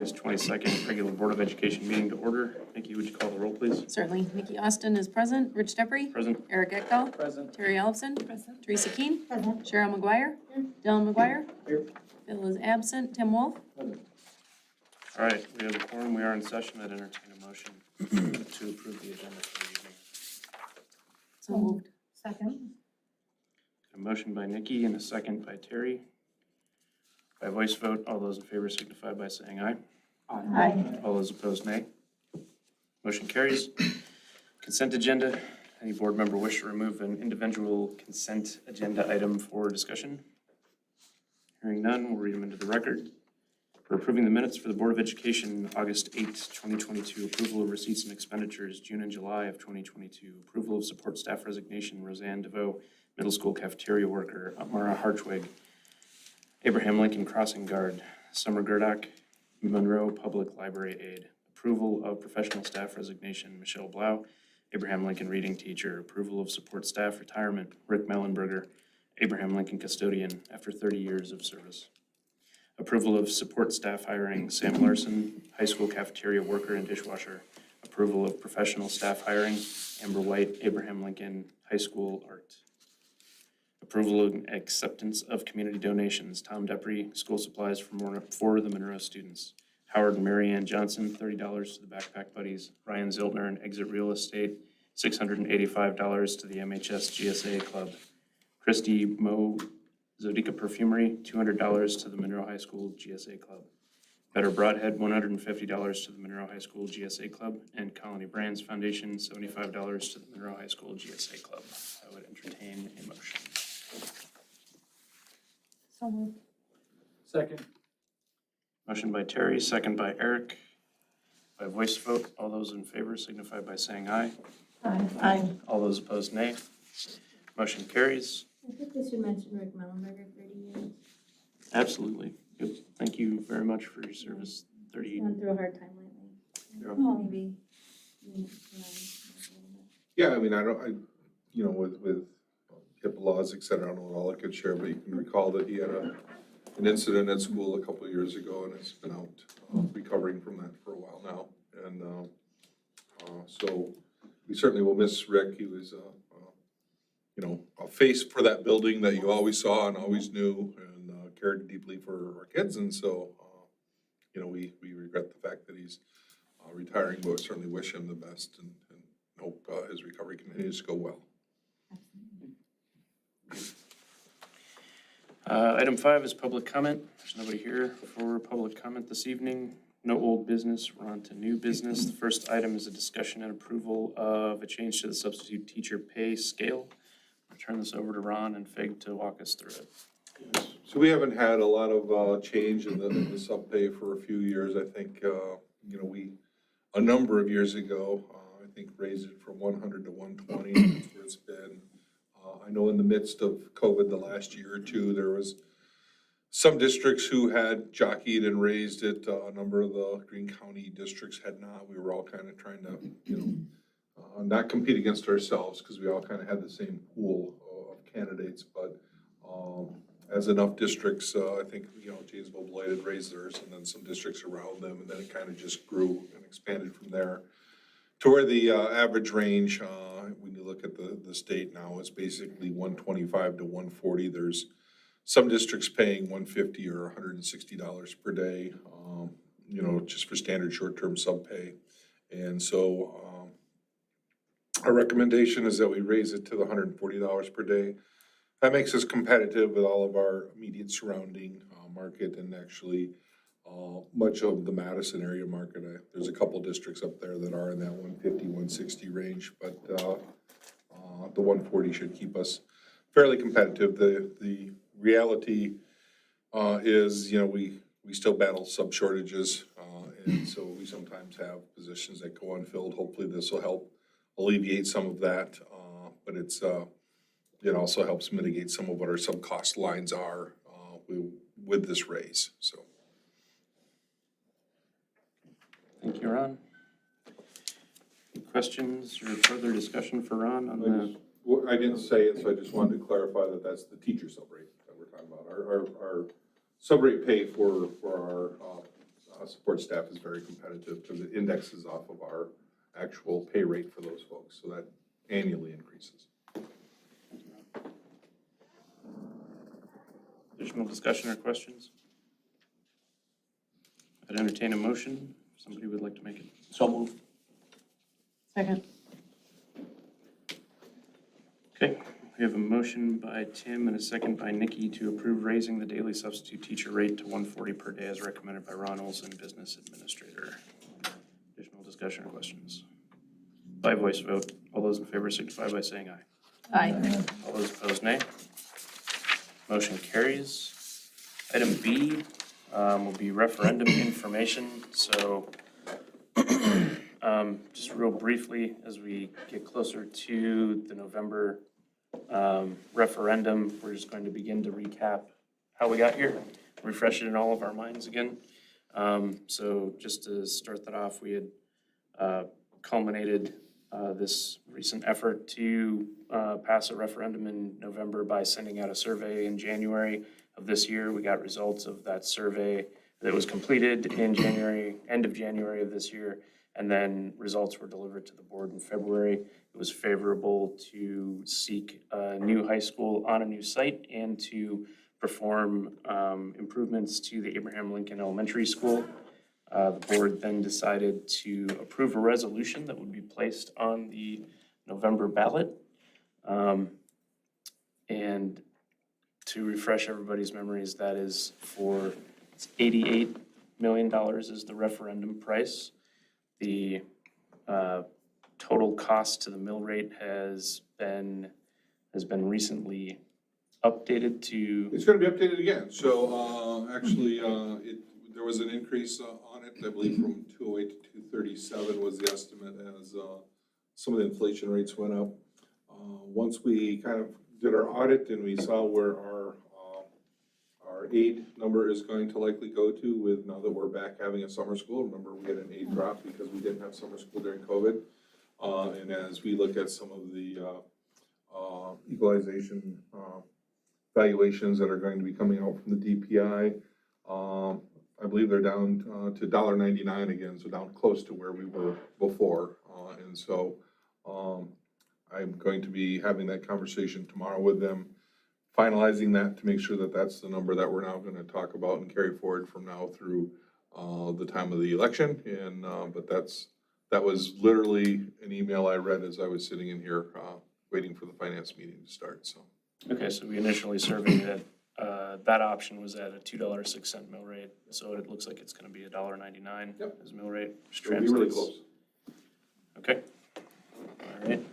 August 22nd, regular Board of Education meeting to order. Nikki, would you call the roll, please? Certainly. Nikki Austin is present. Rich Depre. Present. Eric Ekdahl. Present. Terry Ellefson. Present. Teresa Keen. Present. Cheryl McGuire. Dylan McGuire. Here. Bill is absent. Tim Wolf. All right, we have a quorum. We are in session. I'd entertain a motion to approve the agenda for the evening. So moved. Second. A motion by Nikki and a second by Terry. By voice vote, all those in favor signify by saying aye. Aye. All those opposed, nay. Motion carries. Consent agenda. Any board member wish to remove an individual consent agenda item for discussion? Hearing none, we'll read them into the record. We're approving the minutes for the Board of Education, August 8th, 2022. Approval of receipts and expenditures, June and July of 2022. Approval of support staff resignation, Roseanne DeVoe, middle school cafeteria worker, Mara Hartwig, Abraham Lincoln Crossing Guard, Summer Gerdock, Monroe Public Library aide. Approval of professional staff resignation, Michelle Blau, Abraham Lincoln reading teacher. Approval of support staff retirement, Rick Mellenberger, Abraham Lincoln custodian after 30 years of service. Approval of support staff hiring, Sam Larson, high school cafeteria worker and dishwasher. Approval of professional staff hiring, Amber White, Abraham Lincoln high school art. Approval and acceptance of community donations, Tom Depre, school supplies for the Monroe students. Howard and Mary Ann Johnson, $30 to the Backpack Buddies. Ryan Ziltner and Exit Real Estate, $685 to the MHS GSA Club. Christy Moe, Zodica Perfumery, $200 to the Monroe High School GSA Club. Better Broadhead, $150 to the Monroe High School GSA Club. And Colony Brands Foundation, $75 to the Monroe High School GSA Club. I would entertain a motion. So moved. Second. Motion by Terry, second by Eric. By voice vote, all those in favor signify by saying aye. Aye. Aye. All those opposed, nay. Motion carries. I think we should mention Rick Mellenberger, 30 years. Absolutely. Good. Thank you very much for your service. 30. He's gone through a hard time lately. Yep. Well, maybe. Yeah, I mean, with HIPAA laws, et cetera, I don't know all I could share, but you can recall that he had an incident at school a couple of years ago and has been out recovering from that for a while now. And so we certainly will miss Rick. He was, a face for that building that you always saw and always knew and cared deeply for our kids. And so, we regret the fact that he's retiring, but certainly wish him the best and hope his recovery continues to go well. Item 5 is public comment. There's nobody here for public comment this evening. No old business. We're on to new business. The first item is a discussion and approval of a change to the substitute teacher pay scale. I'll turn this over to Ron and Fig to walk us through it. So we haven't had a lot of change in the sub pay for a few years. I think, we, a number of years ago, I think raised it from 100 to 120. That's where it's been. I know in the midst of COVID the last year or two, there was some districts who had jockeyed and raised it. A number of the Greene County districts had not. We were all kind of trying to, not compete against ourselves because we all kind of had the same pool of candidates. But as enough districts, I think, Janesville Blight had raised theirs and then some districts around them. And then it kind of just grew and expanded from there to where the average range, when you look at the state now, is basically 125 to 140. There's some districts paying $150 or $160 per day, just for standard short-term sub pay. And so our recommendation is that we raise it to the $140 per day. That makes us competitive with all of our immediate surrounding market and actually much of the Madison area market. There's a couple districts up there that are in that 150, 160 range, but the 140 should keep us fairly competitive. The reality is, we still battle sub shortages, and so we sometimes have positions that go unfilled. Hopefully this will help alleviate some of that, but it also helps mitigate some of what our sub cost lines are with this raise. So. Thank you, Ron. Any questions or further discussion for Ron on the? Well, I didn't say it, so I just wanted to clarify that that's the teacher sub rate that we're talking about. Our sub rate pay for our support staff is very competitive because it indexes off of our actual pay rate for those folks, so that annually increases. Additional discussion or questions? I'd entertain a motion. If somebody would like to make it. So moved. Second. Okay, we have a motion by Tim and a second by Nikki to approve raising the daily substitute teacher rate to $140 per day as recommended by Ron Olson, Business Administrator. Additional discussion or questions? By voice vote, all those in favor signify by saying aye. Aye. All those opposed, nay. Motion carries. Item B will be referendum information. So just real briefly, as we get closer to the November referendum, we're just going to begin to recap how we got here, refresh it in all of our minds again. So just to start that off, we had culminated this recent effort to pass a referendum in November by sending out a survey in January of this year. We got results of that survey that was completed in January, end of January of this year, and then results were delivered to the board in February. It was favorable to seek a new high school on a new site and to perform improvements to the Abraham Lincoln Elementary School. The board then decided to approve a resolution that would be placed on the November ballot. And to refresh everybody's memories, that is for $88 million is the referendum price. The total cost to the mill rate has been recently updated to. It's going to be updated again. So actually, there was an increase on it, I believe from 208 to 237 was the estimate as some of the inflation rates went up. Once we kind of did our audit and we saw where our aid number is going to likely go to with now that we're back having a summer school. Remember, we had an aid drop because we didn't have summer school during COVID. And as we look at some of the equalization valuations that are going to be coming out from the DPI, I believe they're down to $1.99 again, so down close to where we were before. And so I'm going to be having that conversation tomorrow with them, finalizing that to make sure that that's the number that we're now going to talk about and carry forward from now through the time of the election. And but that was literally an email I read as I was sitting in here waiting for the finance meeting to start. So Okay, so we initially surveyed it. That option was at a $2.06 mill rate, so it looks like it's going to be $1.99 Yep. as mill rate, which it'll be really translates. close. Okay, all right.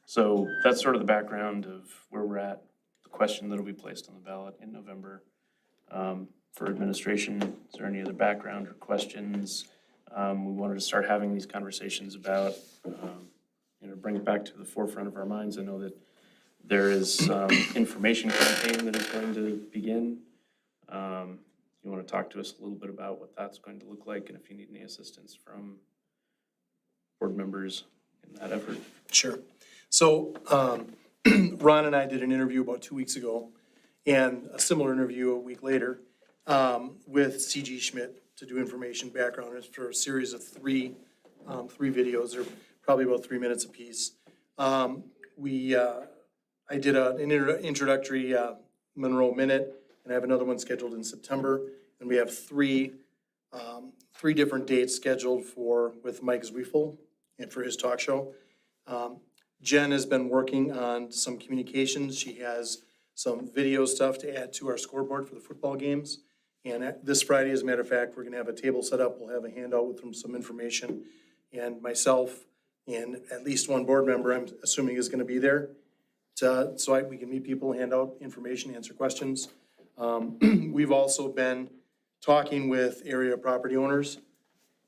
So that's sort of the background of where we're at, the question that'll be placed on the ballot in November. For administration, is there any other background or questions? We wanted to start having these conversations about, bring it back to the forefront of our minds. I know that there is some information campaign that is going to begin. You want to talk to us a little bit about what that's going to look like and if you need any assistance from board members in that effort? Sure. So Ron and I did an interview about 2 weeks ago and a similar interview a week later with C.G. Schmidt to do information background for a series of three videos. They're probably about 3 minutes apiece. I did an introductory Monroe Minute, and I have another one scheduled in September. And we have three different dates scheduled with Mike Zwiefel and for his talk show. Jen has been working on some communications. She has some video stuff to add to our scoreboard for the football games. And this Friday, as a matter of fact, we're gonna have a table set up. We'll have a handout with some information. And myself and at least one board member, I'm assuming, is gonna be there so we can meet people, hand out information, answer questions. We've also been talking with area property owners.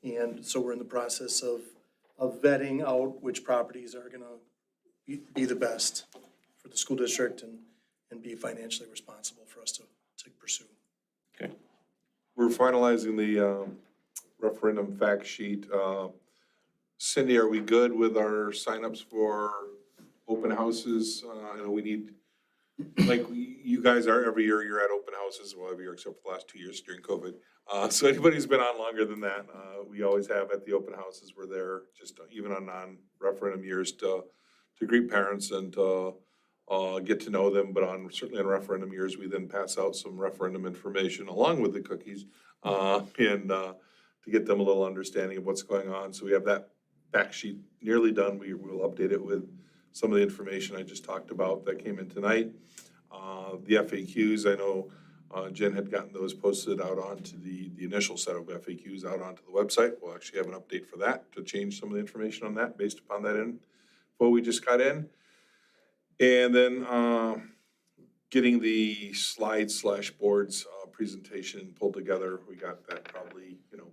And so we're in the process of vetting out which properties are gonna be the best for the school district and be financially responsible for us to pursue. Okay. We're finalizing the referendum fact sheet. Cindy, are we good with our signups for open houses? I know we need like you guys are, every year you're at open houses, well, every year except for the last 2 years during COVID. So anybody who's been on longer than that, we always have at the open houses, we're there just even on non-referendum years to greet parents and get to know them. But certainly on referendum years, we then pass out some referendum information along with the cookies and to get them a little understanding of what's going on. So we have that fact sheet nearly done. We will update it with some of the information I just talked about that came in tonight. The FAQs, I know Jen had gotten those posted out onto the initial set of FAQs out onto the website. We'll actually have an update for that to change some of the information on that based upon that info we just got in. And then getting the slides/boards presentation pulled together. We got that probably, the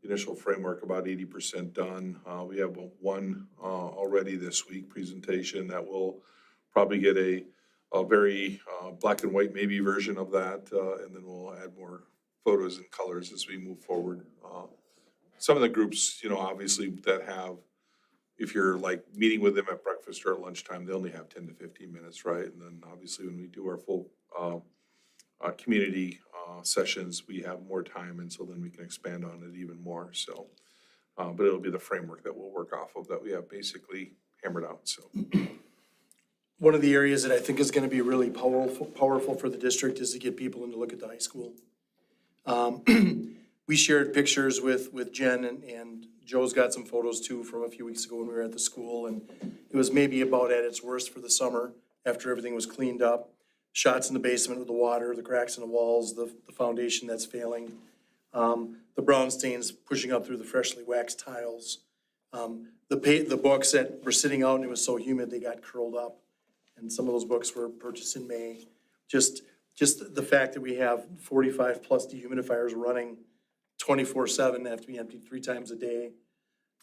initial framework about 80% done. We have one already this week presentation that will probably get a very black and white maybe version of that, and then we'll add more photos and colors as we move forward. Some of the groups, obviously that have, if you're like meeting with them at breakfast or at lunchtime, they only have 10 to 15 minutes, right? And then obviously when we do our full community sessions, we have more time, and so then we can expand on it even more. So, but it'll be the framework that we'll work off of that we have basically hammered out, so. One of the areas that I think is gonna be really powerful for the district is to get people in to look at the high school. We shared pictures with Jen and Joe's got some photos too from a few weeks ago when we were at the school, and it was maybe about at its worst for the summer after everything was cleaned up. Shots in the basement with the water, the cracks in the walls, the foundation that's failing, the brown stains pushing up through the freshly waxed tiles. The books that were sitting out and it was so humid, they got curled up. And some of those books were purchased in May. Just the fact that we have 45 plus dehumidifiers running 24/7, they have to be emptied 3 times a day.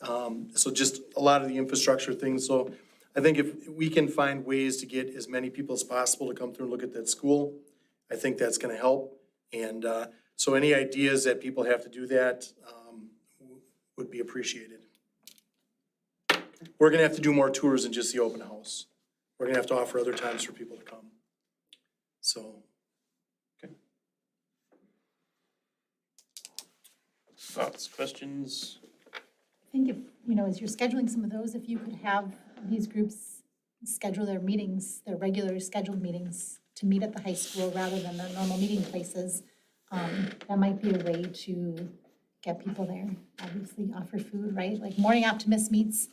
So just a lot of the infrastructure things. So I think if we can find ways to get as many people as possible to come through and look at that school, I think that's gonna help. And so any ideas that people have to do that would be appreciated. We're gonna have to do more tours than just the open house. We're gonna have to offer other times for people to come. So. Thoughts, questions? I think if, as you're scheduling some of those, if you could have these groups schedule their meetings, their regular scheduled meetings to meet at the high school rather than their normal meeting places, that might be a way to get people there. Obviously offer food, right? Like Morning Optimist meets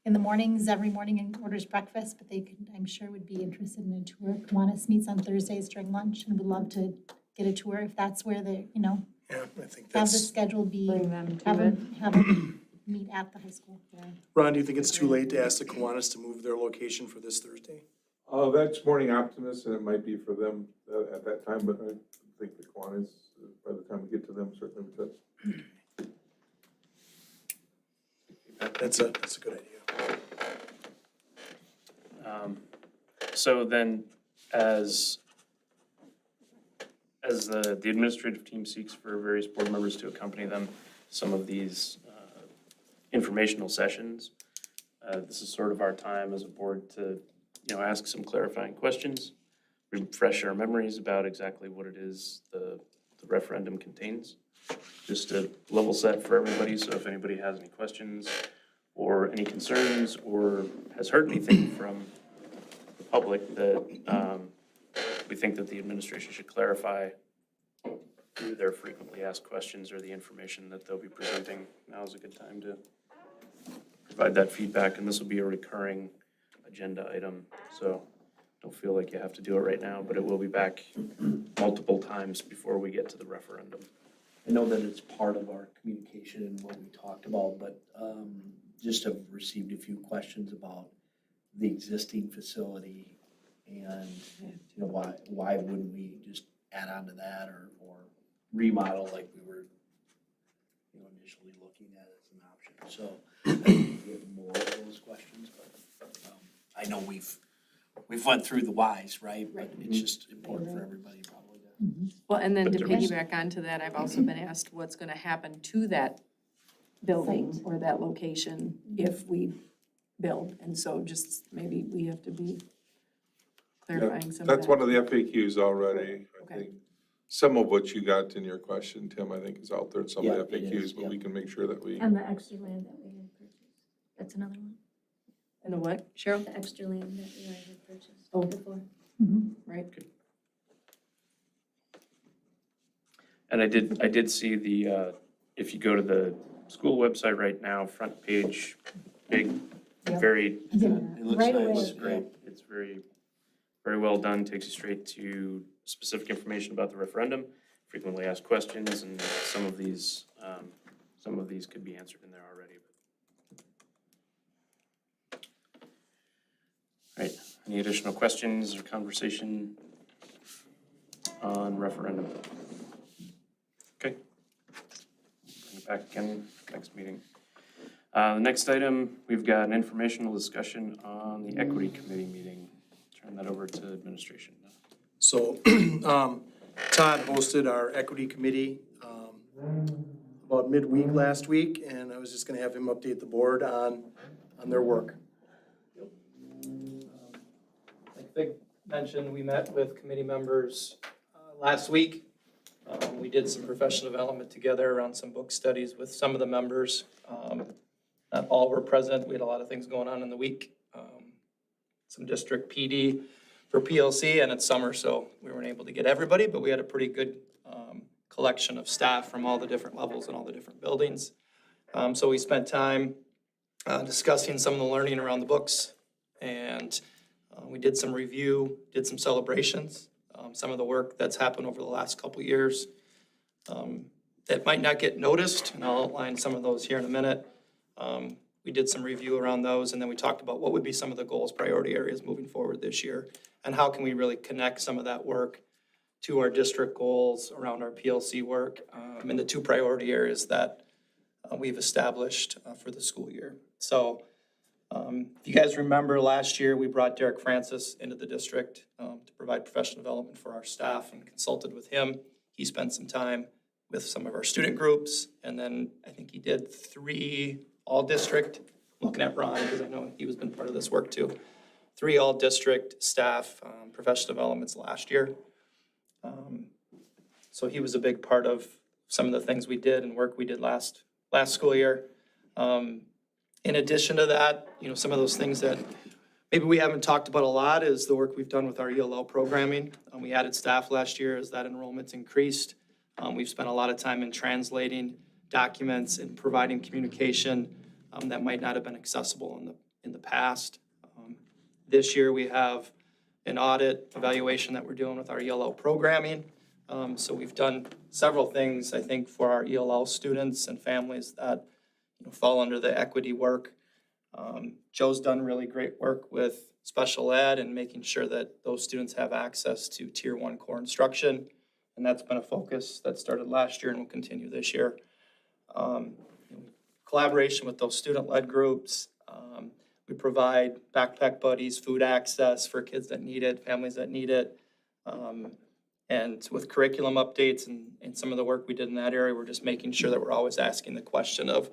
in the mornings every morning and orders breakfast, but they could, I'm sure, would be interested in a tour. Kiwanis meets on Thursdays during lunch and would love to get a tour if that's where they, Yeah, I think have the that's, schedule be, Bring them to have it. them meet at the high school. Ron, do you think it's too late to ask the Kiwanis to move their location for this Thursday? That's Morning Optimist, and it might be for them at that time, but I think the Kiwanis, by the time we get to them, certainly we could. That's a good idea. So then, as the administrative team seeks for various board members to accompany them, some of these informational sessions, this is sort of our time as a board to, ask some clarifying questions, refresh our memories about exactly what it is the referendum contains, just to level set for everybody. So if anybody has any questions or any concerns or has heard anything from the public that we think that the administration should clarify through their frequently asked questions or the information that they'll be presenting, now is a good time to provide that feedback. And this will be a recurring agenda item, so don't feel like you have to do it right now, but it will be back multiple times before we get to the referendum. I know that it's part of our communication and what we talked about, but just have received a few questions about the existing facility and, why wouldn't we just add on to that or remodel like we were, initially looking at as an option. So I think we get more of those questions, but I know we've went through the whys, right? But it's just important for everybody probably to. Well, and then But to there is- piggyback onto that, I've also been asked what's gonna happen to that building or that location if we build. And so just maybe we have to be clarifying some of that. That's one of the FAQs already, I Okay. think. Some of what you got in your question, Tim, I think is out there in some of the Yeah, it is, FAQs, but yeah. we can make sure that we. And the extra land that we had purchased. That's another one. And the what, Cheryl? The extra land that we already had purchased Oh. before. Right? And I did see the, if you go to the school website right now, front page, big, Yep. very, Yeah, It looks right nice. away. looks great. It's very, very well done, takes you straight to specific information about the referendum, frequently asked questions, and some of these could be answered in there already. All right, any additional questions or conversation on referendum? Okay. Bring it back again, next meeting. The next item, we've got an informational discussion on the equity committee meeting. Turn that over to administration. So Todd hosted our equity committee about midweek last week, and I was just gonna have him update the board on their work. Like Vic mentioned, we met with committee members last week. We did some professional development together around some book studies with some of the members. Not all were present. We had a lot of things going on in the week. Some district PD for PLC, and it's summer, so we weren't able to get everybody, but we had a pretty good collection of staff from all the different levels and all the different buildings. So we spent time discussing some of the learning around the books, and we did some review, did some celebrations, some of the work that's happened over the last couple of years that might not get noticed, and I'll outline some of those here in a minute. We did some review around those, and then we talked about what would be some of the goals, priority areas moving forward this year, and how can we really connect some of that work to our district goals around our PLC work, and the two priority areas that we've established for the school year. So if you guys remember last year, we brought Derek Francis into the district to provide professional development for our staff and consulted with him. He spent some time with some of our student groups, and then I think he did 3 all-district, looking at Ron, because I know he was been part of this work too, 3 all-district staff professional developments last year. So he was a big part of some of the things we did and work we did last school year. In addition to that, some of those things that maybe we haven't talked about a lot is the work we've done with our ELL programming. We added staff last year as that enrollment's increased. We've spent a lot of time in translating documents and providing communication that might not have been accessible in the past. This year, we have an audit evaluation that we're doing with our ELL programming. So we've done several things, I think, for our ELL students and families that fall under the equity work. Joe's done really great work with special ed and making sure that those students have access to Tier 1 core instruction. And that's been a focus that started last year and will continue this year. Collaboration with those student-led groups. We provide backpack buddies, food access for kids that need it, families that need it. And with curriculum updates and some of the work we did in that area, we're just making sure that we're always asking the question of,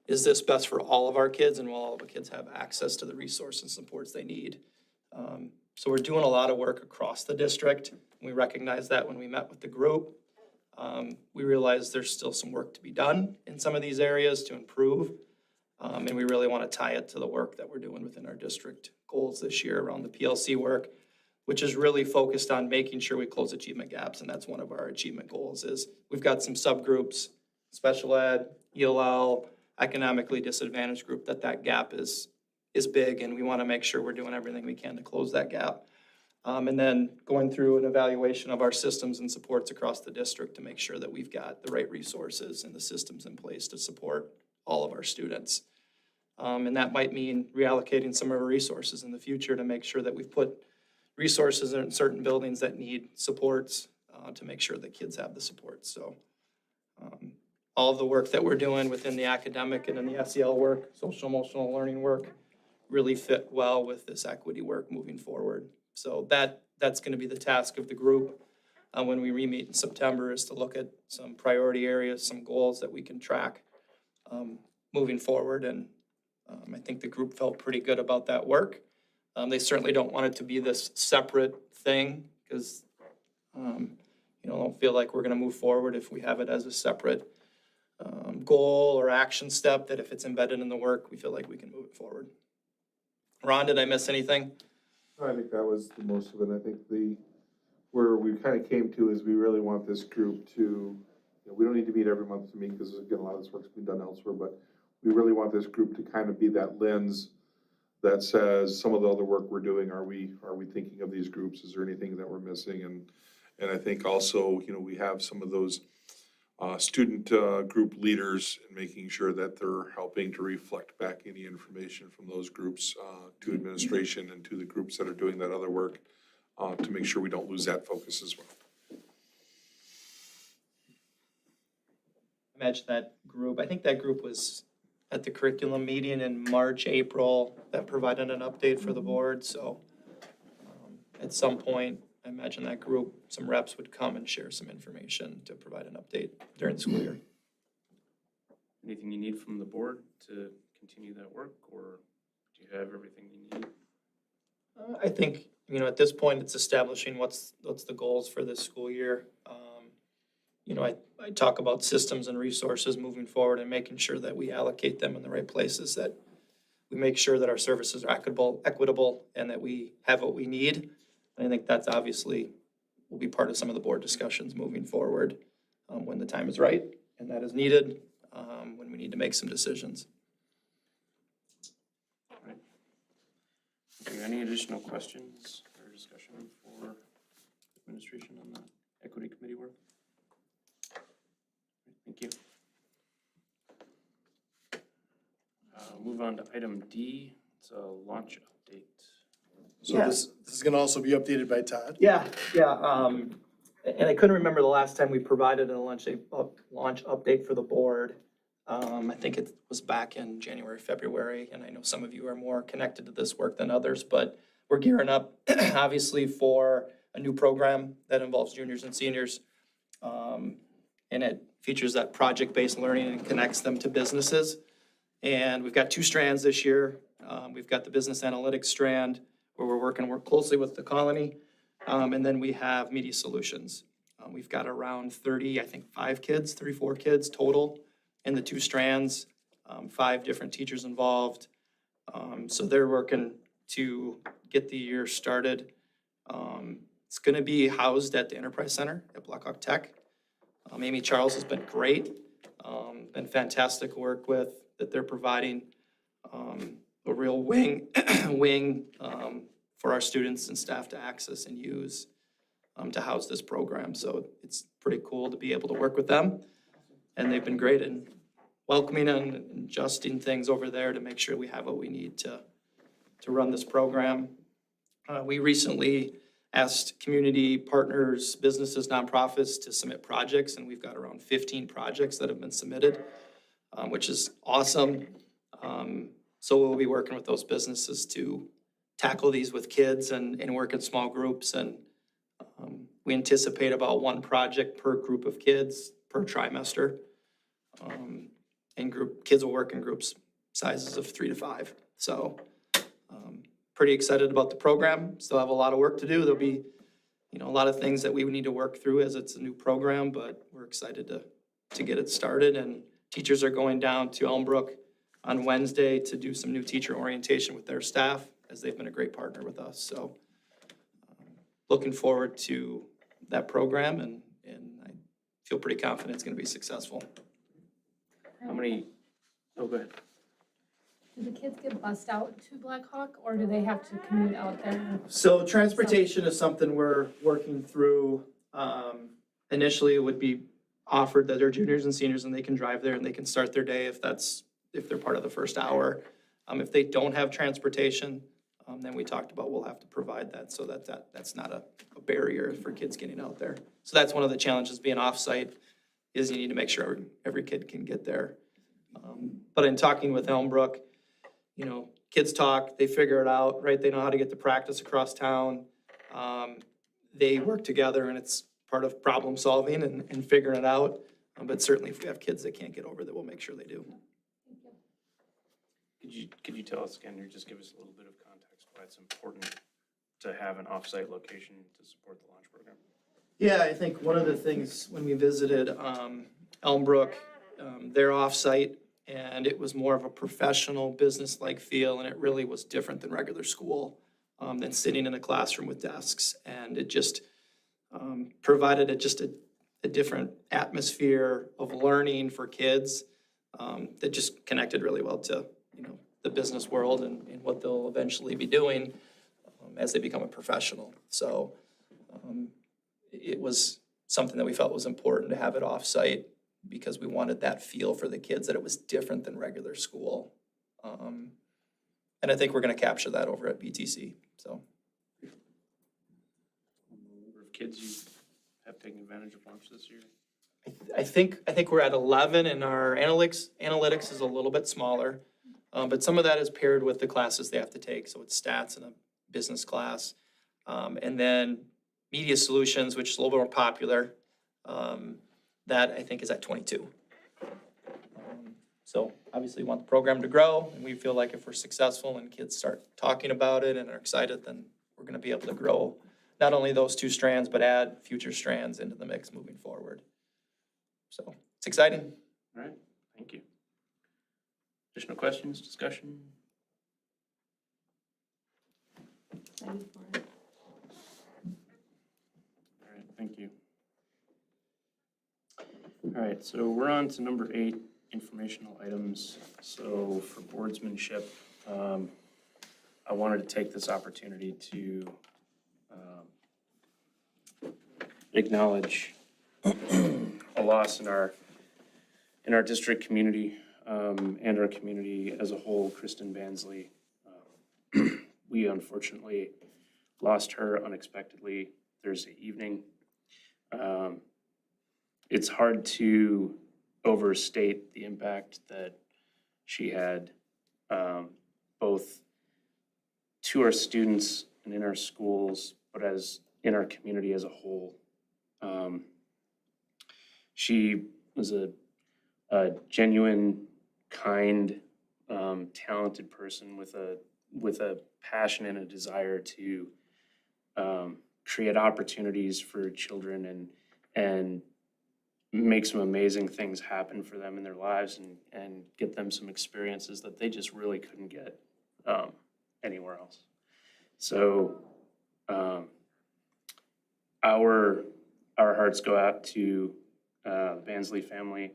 is this best for all of our kids, and will all of the kids have access to the resources and supports they need? So we're doing a lot of work across the district. We recognize that when we met with the group. We realized there's still some work to be done in some of these areas to improve. And we really want to tie it to the work that we're doing within our district goals this year around the PLC work, which is really focused on making sure we close achievement gaps. And that's one of our achievement goals is we've got some subgroups, special ed, ELL, economically disadvantaged group, that gap is big, and we want to make sure we're doing everything we can to close that gap. And then going through an evaluation of our systems and supports across the district to make sure that we've got the right resources and the systems in place to support all of our students. And that might mean reallocating some of our resources in the future to make sure that we've put resources in certain buildings that need supports to make sure that kids have the support. So all of the work that we're doing within the academic and in the SEL work, social emotional learning work, really fit well with this equity work moving forward. So that's going to be the task of the group when we re-meet in September, is to look at some priority areas, some goals that we can track moving forward. And I think the group felt pretty good about that work. They certainly don't want it to be this separate thing, because, don't feel like we're gonna move forward if we have it as a separate goal or action step, that if it's embedded in the work, we feel like we can move it forward. Ron, did I miss anything? I think that was the most of it. I think where we kind of came to is we really want this group to, we don't need to meet every month to meet, because again, a lot of this work's been done elsewhere, but we really want this group to kind of be that lens that says, some of the other work we're doing, are we thinking of these groups? Is there anything that we're missing? And I think also, we have some of those student group leaders, and making sure that they're helping to reflect back any information from those groups to administration and to the groups that are doing that other work, to make sure we don't lose that focus as well. Imagine that group, I think that group was at the curriculum meeting in March, April, that provided an update for the board, so at some point, I imagine that group, some reps would come and share some information to provide an update during the school year. Anything you need from the board to continue that work, or do you have everything you need? I think, at this point, it's establishing what's the goals for this school year. I talk about systems and resources moving forward, and making sure that we allocate them in the right places, that we make sure that our services are equitable, and that we have what we need. And I think that's obviously will be part of some of the board discussions moving forward, when the time is right and that is needed, when we need to make some decisions. Are there any additional questions or discussion for administration on the equity committee work? Thank you. Move on to item D. It's a launch update. So Yeah. this is gonna also be updated by Todd. Yeah. And I couldn't remember the last time we provided a launch update for the board. I think it was back in January, February, and I know some of you are more connected to this work than others, but we're gearing up, obviously, for a new program that involves juniors and seniors. And it features that project-based learning and connects them to businesses. And we've got two strands this year. We've got the business analytics strand, where we're working closely with the Colony. And then we have media solutions. We've got around 30, I think 4 kids total in the two strands, 5 different teachers involved. So they're working to get the year started. It's gonna be housed at the Enterprise Center at Blackhawk Tech. Amy Charles has been great, been fantastic to work with, that they're providing a real wing for our students and staff to access and use to house this program. So it's pretty cool to be able to work with them. And they've been great in welcoming and adjusting things over there to make sure we have what we need to run this program. We recently asked community partners, businesses, nonprofits to submit projects, and we've got around 15 projects that have been submitted, which is awesome. So we'll be working with those businesses to tackle these with kids and work in small groups. And we anticipate about 1 project per group of kids per trimester. And kids will work in groups sizes of 3 to 5. So pretty excited about the program. Still have a lot of work to do. There'll be, a lot of things that we would need to work through as it's a new program, but we're excited to get it started. And teachers are going down to Elmbrook on Wednesday to do some new teacher orientation with their staff, as they've been a great partner with us. So looking forward to that program, and I feel pretty confident it's gonna be successful. How many, go ahead. Do the kids get bussed out to Black Hawk, or do they have to commute out there? So transportation is something we're working through. Initially, it would be offered that they're juniors and seniors and they can drive there and they can start their day if they're part of the first hour. If they don't have transportation, then we talked about we'll have to provide that, so that's not a barrier for kids getting out there. So that's one of the challenges being off-site, is you need to make sure every kid can get there. But in talking with Elmbrook, kids talk, they figure it out, right? They know how to get to practice across town. They work together, and it's part of problem solving and figuring it out. But certainly if we have kids that can't get over that, we'll make sure they do. Could you tell us again, or just give us a little bit of context why it's important to have an off-site location to support the launch program. Yeah, I think one of the things when we visited Elmbrook, they're offsite, and it was more of a professional, business-like feel, and it really was different than regular school, than sitting in a classroom with desks. And it just provided a different atmosphere of learning for kids that just connected really well to, the business world and what they'll eventually be doing as they become a professional. So it was something that we felt was important to have it off-site because we wanted that feel for the kids, that it was different than regular school. And I think we're gonna capture that over at BTC, so. Number of kids you have taken advantage of lunch this year? I think we're at 11, and our analytics is a little bit smaller. But some of that is paired with the classes they have to take, so it's stats and a business class. And then media solutions, which is a little bit more popular, that I think is at 22. So obviously we want the program to grow, and we feel like if we're successful and kids start talking about it and are excited, then we're gonna be able to grow not only those 2 strands, but add future strands into the mix moving forward. So it's exciting. All right, thank you. Additional questions, discussion? Excited for it. All right, thank you. All right, so we're on to number 8, informational items. So for boardsmanship, I wanted to take this opportunity to acknowledge a loss in our district community and our community as a whole. Kristen Bansley, we unfortunately lost her unexpectedly Thursday evening. It's hard to overstate the impact that she had, both to our students and in our schools, but as in our community as a whole. She was a genuine, kind, talented person with a passion and a desire to create opportunities for children and make some amazing things happen for them in their lives and get them some experiences that they just really couldn't get anywhere else. So our hearts go out to the Bansley family,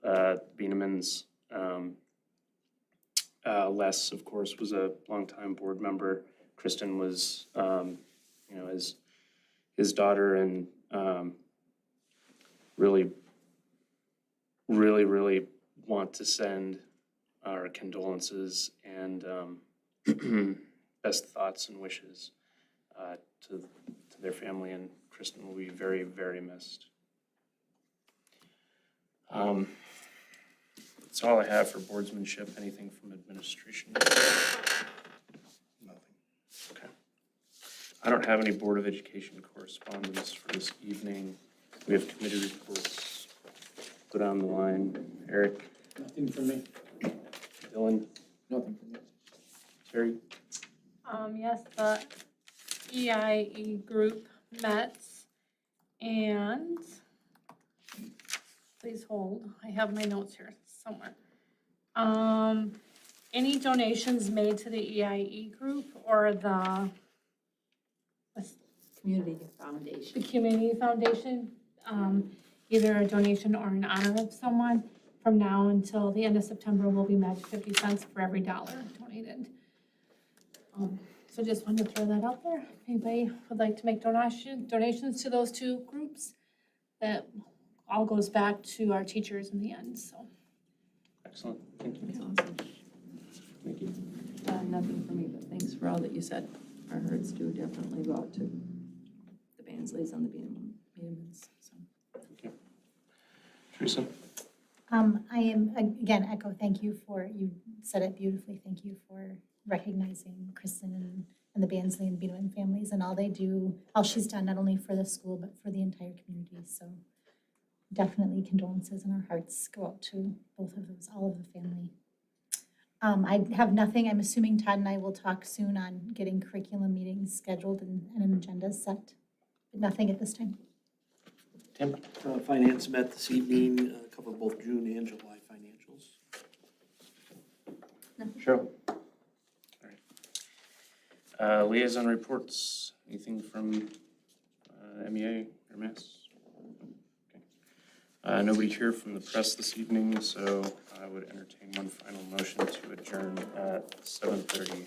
Bienemans. Les, of course, was a longtime board member. Kristen was, his daughter, and really want to send our condolences and best thoughts and wishes to their family, and Kristen will be very, very missed. That's all I have for boardsmanship. Anything from administration? Nothing. Okay. I don't have any Board of Education correspondence for this evening. We have committee reports. Go down the line. Eric? Nothing for me. Dylan? Nothing for me. Terry? Yes, the EIE group met, and please hold, I have my notes here somewhere. Any donations made to the EIE group or the Community Foundation. Community Foundation, either a donation or in honor of someone, from now until the end of September will be matched 50 cents for every dollar donated. So just wanted to throw that out there. If anybody would like to make donations to those 2 groups, that all goes back to our teachers in the end, so. Excellent. Thank you. That's awesome. Thank you. Nothing for me, but thanks for all that you said. Our hearts do definitely go out to the Bansleys and the Bienemans, so. Thank you. Teresa? I am, again, echo, thank you you said it beautifully, thank you for recognizing Kristen and the Bansley and Bieneman families and all they do, all she's done, not only for the school, but for the entire community, so definitely condolences and our hearts go out to both of those, all of the family. I have nothing. I'm assuming Todd and I will talk soon on getting curriculum meetings scheduled and an agenda set. But nothing at this time. Tim? Finance met this evening, covered both June and July financials. Cheryl? All right. Liaison reports, anything from MEA or MES? Okay. Nobody here from the press this evening, so I would entertain one final motion to adjourn at 7:30.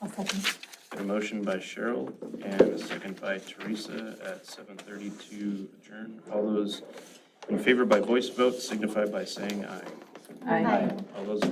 I'll second. Got a motion by Cheryl and a second by Teresa at 7:30 to adjourn. All those in favor by voice vote signify by saying aye. Aye. All those